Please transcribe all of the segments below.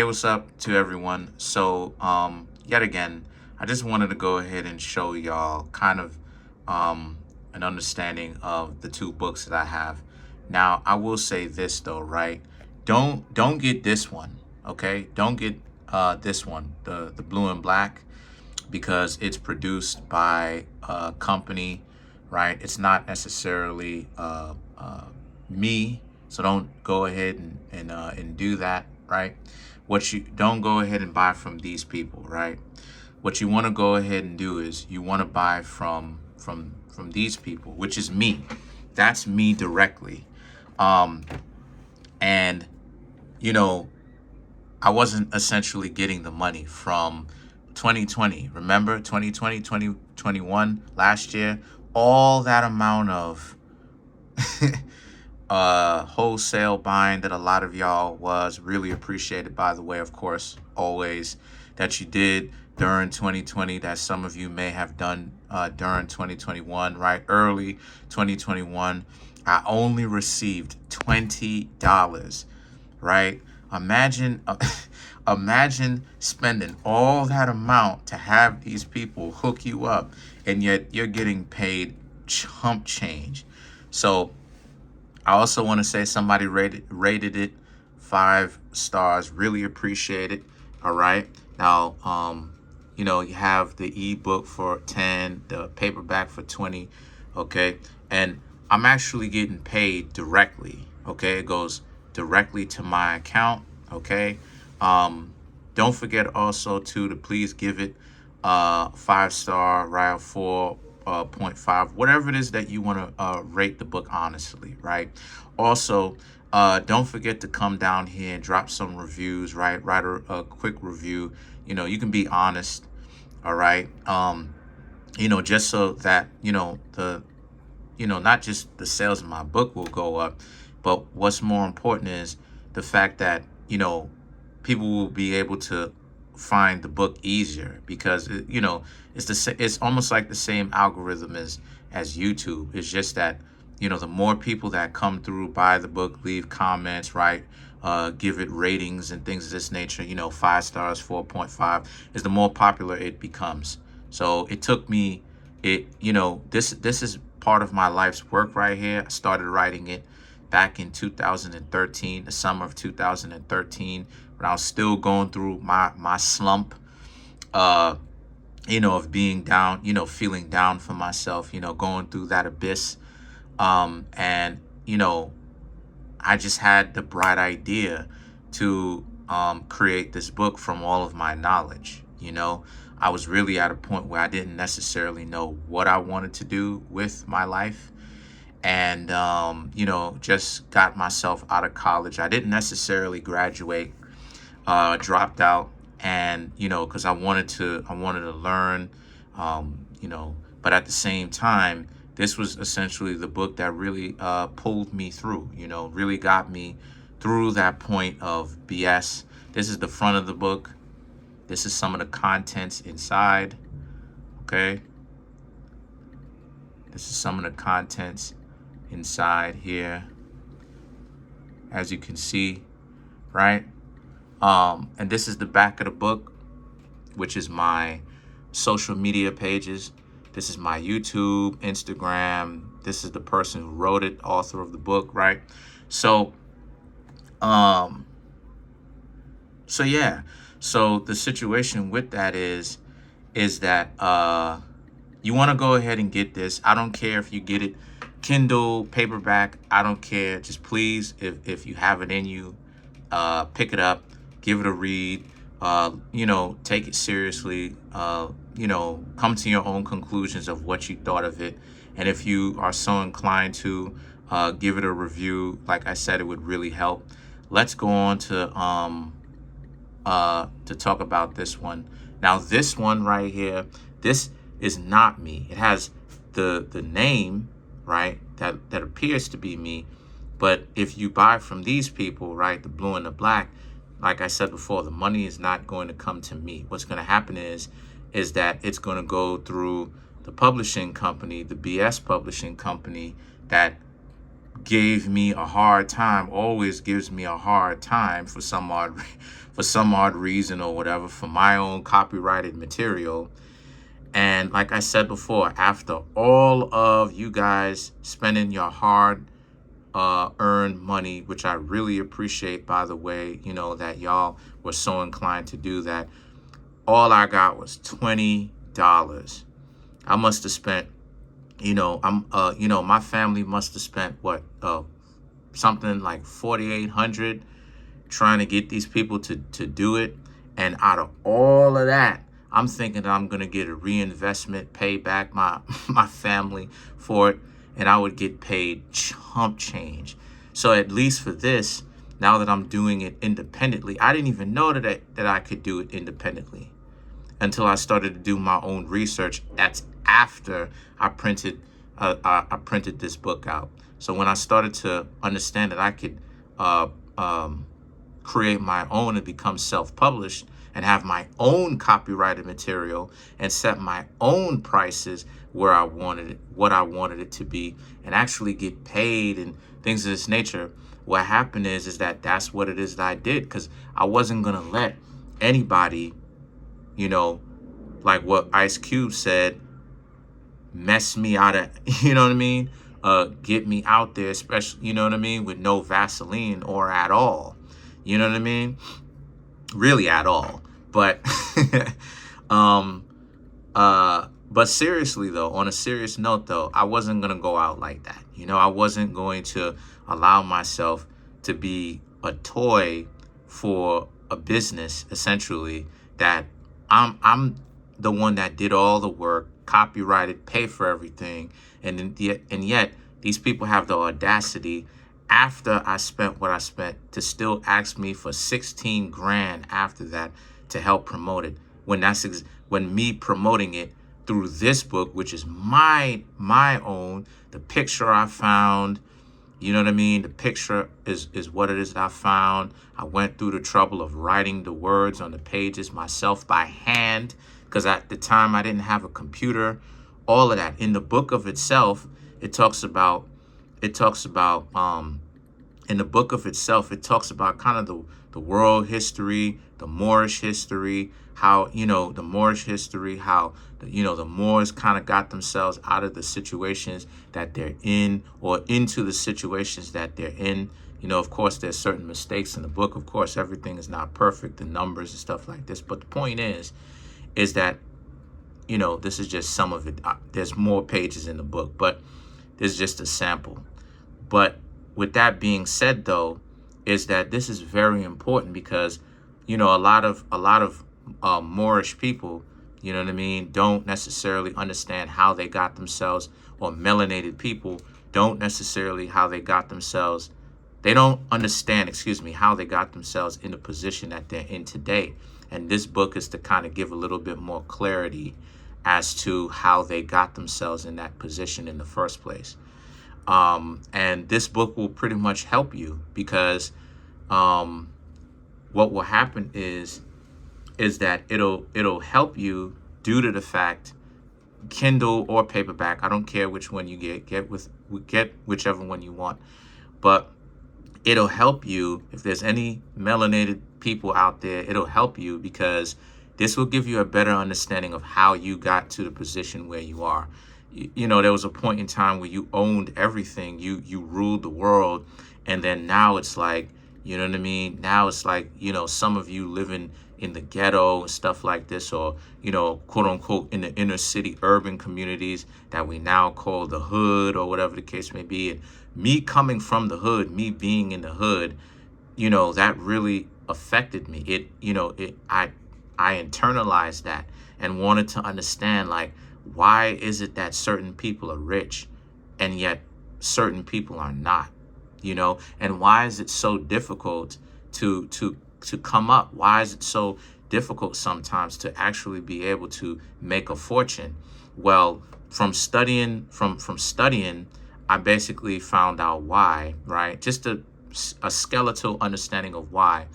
Hey, what's up to everyone? So, yet again, I just wanted to go ahead and show y'all kind of an understanding of the two books that I have. Now, I will say this though, right? Don't get this one, okay? Don't get this one, the blue and black, because it's produced by a company, right? It's not necessarily me, so don't go ahead and do that, right? What you don't go ahead and buy from these people, right? What you want to go ahead and do is you want to buy from these people, which is me. That's me directly. Um, and you know, I wasn't essentially getting the money from 2020. Remember 2020, 2021, last year, all that amount of wholesale buying that a lot of y'all was really appreciated, by the way, of course, always, that you did during 2020, that some of you may have done during 2021, right? Early 2021. I only received $20, right? Imagine imagine spending all that amount to have these people hook you up, and yet you're getting paid chump change. So I also want to say somebody rated it 5 stars. Really appreciate it. All right. Now, you have the ebook for 10, the paperback for 20. Okay. And I'm actually getting paid directly. Okay. It goes directly to my account. Okay. Don't forget also to please give it 5-star, right? 4.5, whatever it is that you want to rate the book honestly, right? Also, don't forget to come down here and drop some reviews, right? Write a quick review. You can be honest, all right? Just so that, not just the sales of my book will go up, but what's more important is the fact that, people will be able to find the book easier, because it's almost like the same algorithm as YouTube. It's just that the more people that come through, buy the book, leave comments, right, give it ratings and things of this nature, 5 stars, 4.5, is the more popular it becomes. So it took me this is part of my life's work right here. I started writing it back in 2013, the summer of 2013, when I was still going through my slump, of being down, feeling down for myself, going through that abyss. And I just had the bright idea to create this book from all of my knowledge. I was really at a point where I didn't necessarily know what I wanted to do with my life. And, just got myself out of college. I didn't necessarily graduate, dropped out, and, because I wanted to learn, but at the same time, this was essentially the book that really pulled me through, really got me through that point of BS. This is the front of the book. This is some of the contents inside. Okay. This is some of the contents inside here, as you can see, right? And this is the back of the book, which is my social media pages. This is my YouTube, Instagram. This is the person who wrote it, author of the book, right? So yeah. So the situation with that is that you want to go ahead and get this. I don't care if you get it Kindle, paperback, I don't care. Just please, if you have it in you, pick it up, give it a read, take it seriously, come to your own conclusions of what you thought of it. And if you are so inclined to give it a review, like I said, it would really help. Let's go on to talk about this one. Now, this one right here, this is not me. It has the name, right, that appears to be me. But if you buy from these people, right, the blue and the black, like I said before, the money is not going to come to me. What's going to happen is that it's going to go through the publishing company, the BS publishing company, that gave me a hard time, always gives me a hard time for some odd reason or whatever, for my own copyrighted material. And like I said before, after all of you guys spending your hard earned money, which I really appreciate, by the way, that y'all were so inclined to do that, all I got was $20. I must have spent, my family must have spent something like 4,800 trying to get these people to do it. And out of all of that, I'm thinking that I'm going to get a reinvestment, pay back my family for it, and I would get paid chump change. So at least for this, now that I'm doing it independently, I didn't even know that I could do it independently until I started to do my own research. That's after I printed this book out. So when I started to understand that I could create my own and become self-published and have my own copyrighted material and set my own prices where I wanted it, what I wanted it to be, and actually get paid and things of this nature, what happened is that that's what it is that I did, because I wasn't going to let anybody, like what Ice Cube said, mess me out of, what I mean? Get me out there, especially, with no Vaseline or at all. You know what I mean? Really at all. But but seriously though, on a serious note though, I wasn't gonna go out like that. I wasn't going to allow myself to be a toy for a business, essentially, that I'm the one that did all the work, copyrighted, pay for everything, and yet these people have the audacity, after I spent what I spent, to still ask me for 16 grand after that to help promote it, when me promoting it through this book, which is my own, the picture I found, the picture is what it is that I found. I went through the trouble of writing the words on the pages myself by hand, because at the time I didn't have a computer. All of that in the book of itself, it talks about kind of the world history, the Moorish history, how the Moors kind of got themselves out of the situations that they're in, or into the situations that they're in. Of course, there's certain mistakes in the book. Of course, everything is not perfect, the numbers and stuff like this. But the point is that, this is just some of it. There's more pages in the book, but this is just a sample. But with that being said, though, is that this is very important, because, a lot of Moorish people, don't necessarily understand how they got themselves, or melanated people don't necessarily they don't understand, how they got themselves in the position that they're in today. And this book is to kind of give a little bit more clarity as to how they got themselves in that position in the first place. And this book will pretty much help you, because what will happen is that it'll help you due to the fact, Kindle or paperback, I don't care which one you get whichever one you want, but it'll help you. If there's any melanated people out there, it'll help you, because this will give you a better understanding of how you got to the position where you are. There was a point in time where you owned everything, you ruled the world, and then now it's like, now it's like, some of you living in the ghetto and stuff like this, or, quote unquote, in the inner city urban communities that we now call the hood, or whatever the case may be. And me coming from the hood, me being in the hood, that really affected me. I internalized that and wanted to understand, like, why is it that certain people are rich and yet certain people are not, and why is it so difficult to come up? Why is it so difficult sometimes to actually be able to make a fortune? Well, from studying, I basically found out why, right? Just a skeletal understanding of why.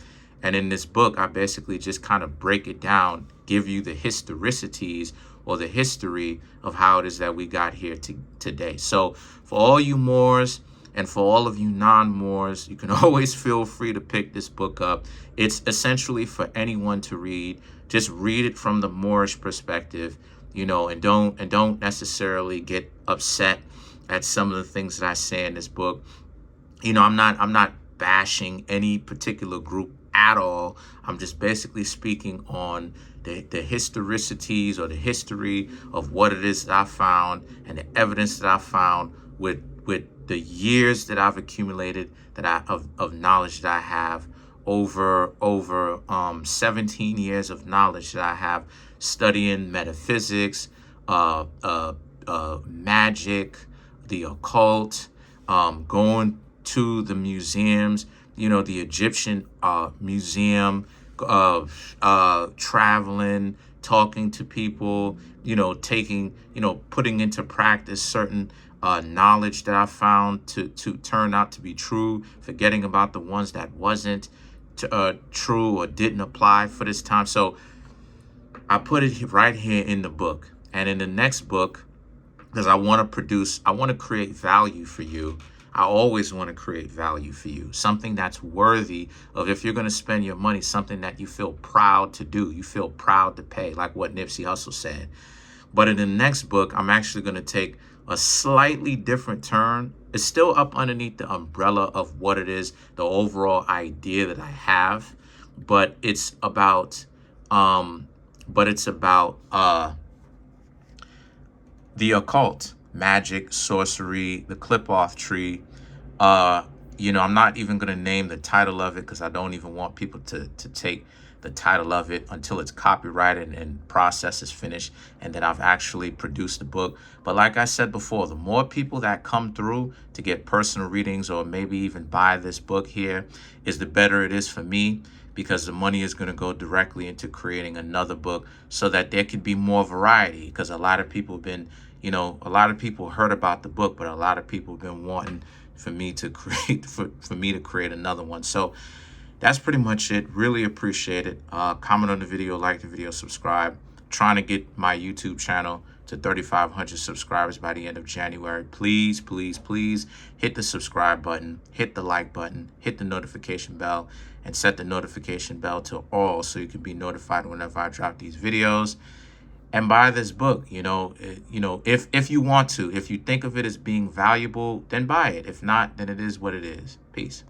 And in this book, I basically just kind of break it down, give you the historicities, or the history of how it is that we got here today. So for all you Moors And for all of you non-Moors, you can always feel free to pick this book up. It's essentially for anyone to read. Just read it from the Moorish perspective, you know, and don't necessarily get upset at some of the things that I say in this book. You know, I'm not bashing any particular group at all. I'm just basically speaking on the historicities or the history of what it is that I found and the evidence that I found with the years that I've accumulated of knowledge that I have over 17 years of knowledge that I have studying metaphysics, magic, the occult, going to the museums, you know, the Egyptian museum, traveling, talking to people, you know, putting into practice certain knowledge that I found to turn out to be true, forgetting about the ones that wasn't true or didn't apply for this time. So I put it right here in the book. And in the next book, because I want to create value for you. I always want to create value for you, something that's worthy of, if you're going to spend your money, something that you feel proud to do, you feel proud to pay, like what Nipsey Hussle said. But in the next book, I'm actually going to take a slightly different turn. It's still up underneath the umbrella of what it is, the overall idea that I have, but it's about the occult, magic, sorcery, the clip-off tree. You know, I'm not even going to name the title of it because I don't even want people to take the title of it until it's copyrighted and process is finished and then I've actually produced the book. But like I said before, the more people that come through to get personal readings or maybe even buy this book here is the better it is for me, because the money is going to go directly into creating another book so that there could be more variety. Because a lot of people have been, you know, a lot of people heard about the book, but a lot of people have been wanting for me to create another one. So that's pretty much it. Really appreciate it. Comment on the video, like the video, subscribe. Trying to get my YouTube channel to 3,500 subscribers by the end of January. Please, please, please hit the subscribe button, hit the like button, hit the notification bell, and set the notification bell to all so you can be notified whenever I drop these videos. And buy this book. You know, if you want to, if you think of it as being valuable, then buy it. If not, then it is what it is. Peace.